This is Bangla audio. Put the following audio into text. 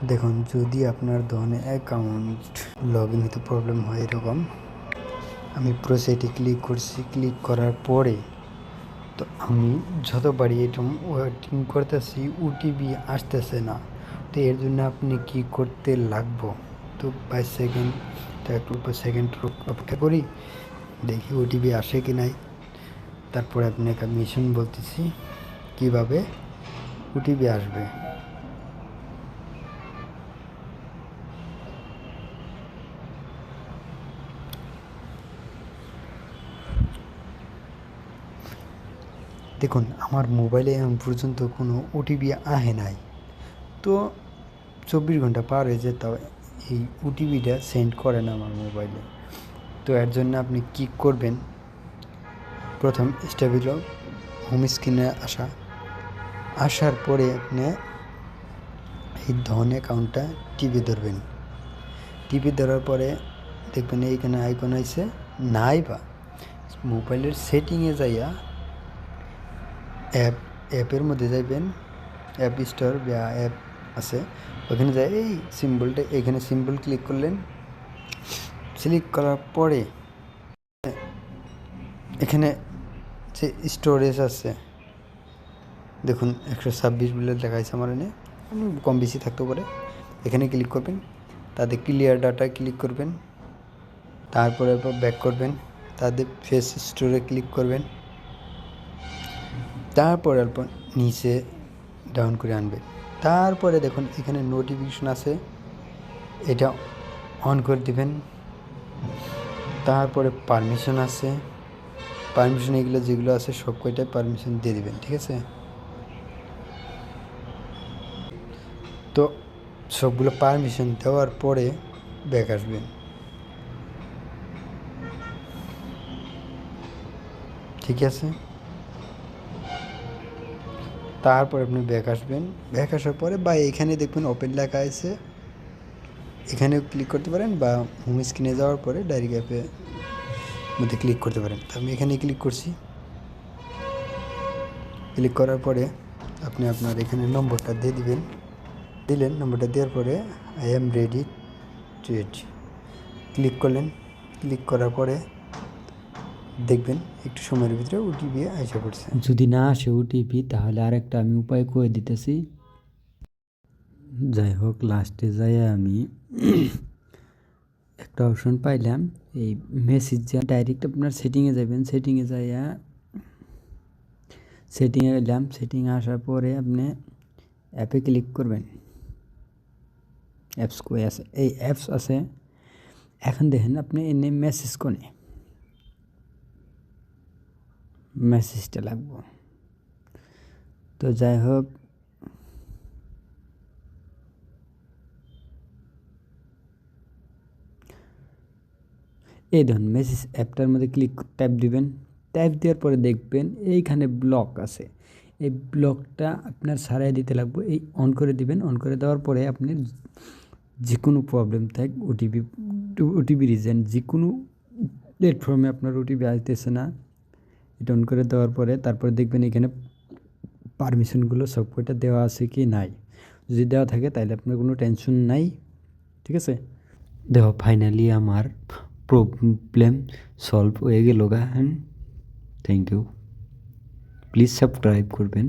দেখুন, যদি আপনার ধরনের অ্যাকাউন্ট লগ ইন হতে প্রবলেম হয় এরকম, আমি প্রসেসে ক্লিক করছি। ক্লিক করার পরে তো আমি যতবারই এটা ওয়েটিং করতেছি ওটিপি আসতেছে না। তো এর জন্য আপনি কি করতে লাগবো? তো 5 সেকেন্ড, তো একটু সেকেন্ড অপেক্ষা করি, দেখি ওটিপি আসে কি নাই। তারপরে আপনাকে মিশন বলতেছি কিভাবে ওটিপি আসবে। দেখুন, আমার মোবাইলে এখন পর্যন্ত কোনো ওটিপি আহে নাই। তো 24 ঘন্টা পার হয়ে যেতে হবে, এই ওটিপিটা সেন্ড করে না আমার মোবাইলে। তো এর জন্য আপনি কী করবেন, প্রথম স্টেপ হলো হোম স্ক্রিনে আসার পরে আপনি এই ধন অ্যাকাউন্টটা টিপে ধরবেন। টিপে ধরার পরে দেখবেন এইখানে আইকন আইছে, নাই বা মোবাইলের সেটিংয়ে যাইয়া অ্যাপের মধ্যে যাইবেন, অ্যাপ স্টোর বা অ্যাপ আছে, ওখানে যাই এই সিম্বলটা, এখানে সিম্বল ক্লিক করলেন। ক্লিক করার পরে এখানে যে স্টোরেজ আছে, দেখুন 126 বলে দেখাইছে আমার এনে, কম বেশি থাকতে পারে। এখানে ক্লিক করবেন, তাদের ক্লিয়ার ডাটা ক্লিক করবেন, তারপরে ব্যাক করবেন, তাদের ফেস স্টোরে ক্লিক করবেন, তারপরে অল্প নিচে ডাউন করে আনবেন। তারপরে দেখুন এখানে নোটিফিকেশন আছে, এটা অন করে দিবেন। তারপরে পারমিশন আছে, পারমিশন এগুলো যেগুলো আছে সব কয়টাই পারমিশন দিয়ে দিবেন, ঠিক আছে? তো সবগুলো পারমিশন দেওয়ার পরে ব্যাক আসবেন, ঠিক আছে? তারপর আপনি ব্যাক আসবেন। ব্যাক আসার পরে বা এখানে দেখবেন ওপেন লেখা আছে, এখানেও ক্লিক করতে পারেন, বা হোম স্ক্রিনে যাওয়ার পরে ডাইরেক্ট অ্যাপে মধ্যে ক্লিক করতে পারেন। তো আমি এখানে ক্লিক করছি। ক্লিক করার পরে আপনি আপনার এখানে নম্বরটা দিয়ে দিলেন। নম্বরটা দেওয়ার পরে I am ready to it click করলেন। ক্লিক করার পরে দেখবেন একটু সময়ের ভিতরে ওটিপি এসে পড়ছে। যদি না আসে ওটিপি, তাহলে আরেকটা আমি উপায় করে দিতেছি। যাই হোক, লাস্টে যাই আমি একটা অপশন পাইলাম, এই মেসেজ ডাইরেক্ট আপনার সেটিংয়ে যাবেন। সেটিংয়ে যাইয়া সেটিংয়ে এলাম। সেটিংয়ে আসার পরে আপনি অ্যাপে ক্লিক করবেন। অ্যাপস কই আছে? এই অ্যাপস আছে। এখন দেখেন আপনি এনে মেসেজ কোনে মেসেজটা লাগবো। তো যাই হোক, এই ধরুন মেসেজ অ্যাপটার মধ্যে ট্যাপ দিবেন। ট্যাপ দেওয়ার পরে দেখবেন এইখানে ব্লক আছে, এই ব্লকটা আপনার সারাই দিতে লাগবে। এই অন করে দিবেন। অন করে দেওয়ার পরে আপনি যে কোনো প্রবলেম থাক, ওটিপি রিজেন যে কোনো প্ল্যাটফর্মে আপনার ওটিপি আসতেছে না, এটা অন করে দেওয়ার পরে তারপরে দেখবেন এখানে পারমিশনগুলো সব কয়টা দেওয়া আছে কি নাই। যদি দেওয়া থাকে তাহলে আপনার কোনো টেনশন নাই, ঠিক আছে? দেখো, ফাইনালি আমার প্রবলেম সলভ হয়ে গেল গা। Thank you. প্লিজ সাবস্ক্রাইব করবেন।